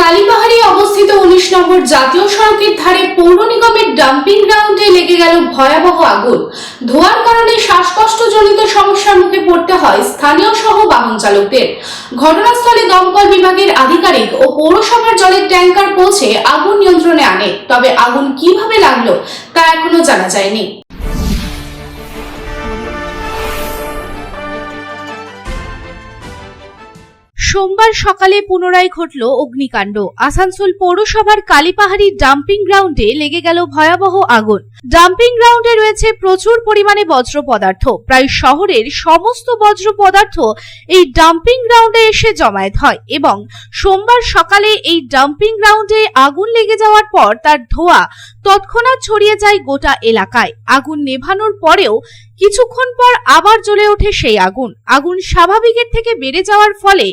কালীপাহাড়ে অবস্থিত 19 নম্বর জাতীয় সড়কের ধারে পৌর নিগমের ডাম্পিং গ্রাউন্ডে লেগে গেল ভয়াবহ আগুন। ধোঁয়ার কারণে শ্বাসকষ্টজনিত সমস্যার মুখে পড়তে হয় স্থানীয় সহ বাহন চালকদের। ঘটনাস্থলে দমকল বিভাগের আধিকারিক ও পৌরসভার জলের ট্যাঙ্কার পৌঁছে আগুন নিয়ন্ত্রণে আনে, তবে আগুন কিভাবে লাগলো তা এখনো জানা যায়নি। সোমবার সকালে পুনরায় ঘটল অগ্নিকাণ্ড। আসানসোল পৌরসভার কালীপাহাড়ি ডাম্পিং গ্রাউন্ডে লেগে গেল ভয়াবহ আগুন। ডাম্পিং গ্রাউন্ডে রয়েছে প্রচুর পরিমাণে বজ্র পদার্থ। প্রায় শহরের সমস্ত বজ্র পদার্থ এই ডাম্পিং গ্রাউন্ডে এসে জমায়েত হয় এবং সোমবার সকালে এই ডাম্পিং গ্রাউন্ডে আগুন লেগে যাওয়ার পর তার ধোঁয়া তৎক্ষণাৎ ছড়িয়ে যায় গোটা এলাকায়। আগুন নেভানোর পরেও কিছুক্ষণ পর আবার জ্বলে ওঠে সেই আগুন। আগুন স্বাভাবিকের থেকে বেড়ে যাওয়ার ফলে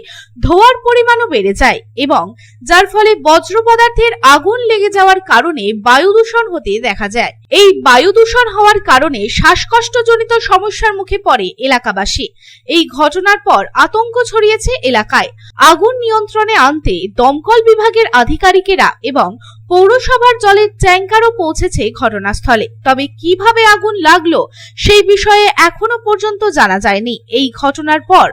ধোঁয়ার পরিমাণও বেড়ে যায় এবং যার ফলে বজ্র পদার্থের আগুন লেগে যাওয়ার কারণে বায়ু দূষণ হতে দেখা যায়। এই বায়ু দূষণ হওয়ার কারণে শ্বাসকষ্টজনিত সমস্যার মুখে পড়ে এলাকাবাসী। এই ঘটনার পর আতঙ্ক ছড়িয়েছে এলাকায়। আগুন নিয়ন্ত্রণে আনতে দমকল বিভাগের আধিকারিকেরা এবং পৌরসভার জলের ট্যাঙ্কারও পৌঁছেছে ঘটনাস্থলে। তবে কিভাবে আগুন লাগলো সেই বিষয়ে এখনো পর্যন্ত জানা যায়নি। এই ঘটনার পর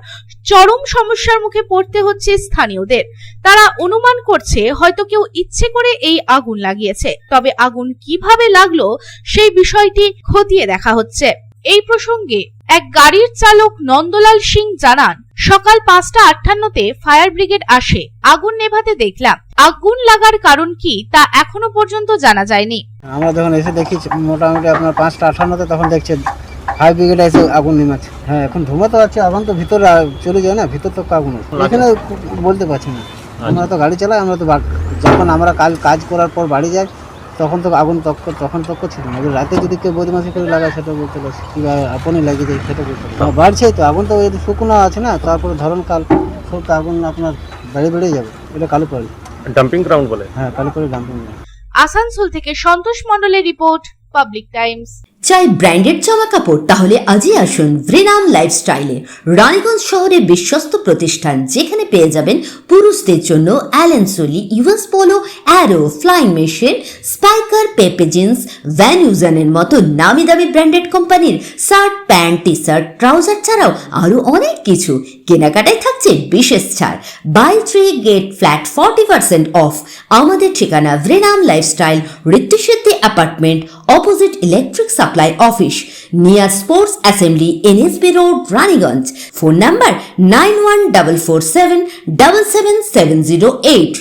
চরম সমস্যার মুখে পড়তে হচ্ছে স্থানীয়দের। তারা অনুমান করছে হয়তো কেউ ইচ্ছে করে এই আগুন লাগিয়েছে, তবে আগুন কিভাবে লাগলো সেই বিষয়টি খতিয়ে দেখা হচ্ছে। এই প্রসঙ্গে এক গাড়ির চালক নন্দলাল সিং জানান, সকাল 5:58-তে ফায়ার ব্রিগেড আসে। আগুন নেভাতে দেখলাম। আগুন লাগার কারণ কি তা এখনো পর্যন্ত জানা যায়নি। আমরা যখন এসে দেখি মোটামুটি আপনার 5:58-তে, তখন দেখছে ফায়ার ব্রিগেড এসে আগুন নেমাচ্ছে। হ্যাঁ, এখন ধোঁয়া তো আছে, আগুন তো ভিতরে চলে যায় না, ভিতর তো আগুন আছে। এখানে বলতে পারছি না, আমরা তো গাড়ি চালাই, আমরা তো যখন আমরা কাজ করার পর বাড়ি যাই তখন তো আগুন তখন ছিল না। রাতে যদি কেউ বদমাশি করে লাগায় সেটা বলতে পারছি, কিংবা আপনি লাগিয়ে যায় সেটা বলতে পারছি। বাড়ছে তো আগুন, তো এই শুকনো আছে না, তারপরে ধরনকাল সব তো আগুন আপনার বেড়ে যাবে। এটা কালীপাহাড়ি ডাম্পিং গ্রাউন্ড বলে। হ্যাঁ, কালীপাহাড়ি ডাম্পিং গ্রাউন্ড। আসানসোল থেকে সন্তোষ মণ্ডলের রিপোর্ট, পাবলিক টাইমস। চাই ব্র্যান্ডেড জামা কাপড়? তাহলে আজই আসুন ভ্রিনাম লাইফস্টাইলে। রানীগঞ্জ শহরের বিশ্বস্ত প্রতিষ্ঠান, যেখানে পেয়ে যাবেন পুরুষদের জন্য Allen Solly, US Polo, Arrow, Flying Machine, Spykar, Pepe Jeans, Van ইউজানের মতো নামি দামি ব্র্যান্ডেড কোম্পানির shirt, pant, T shirt, trouser ছাড়াও আরো অনেক কিছু। কেনাকাটায় থাকছে বিশেষ ছাড়। Buy 3 get flat 40% off. আমাদের ঠিকানা ভ্রিনাম lifestyle, Ritusiddhi apartment, opposite electric supply office, near sports assembly, NSB road, Raniganj. Phone number 9144777708।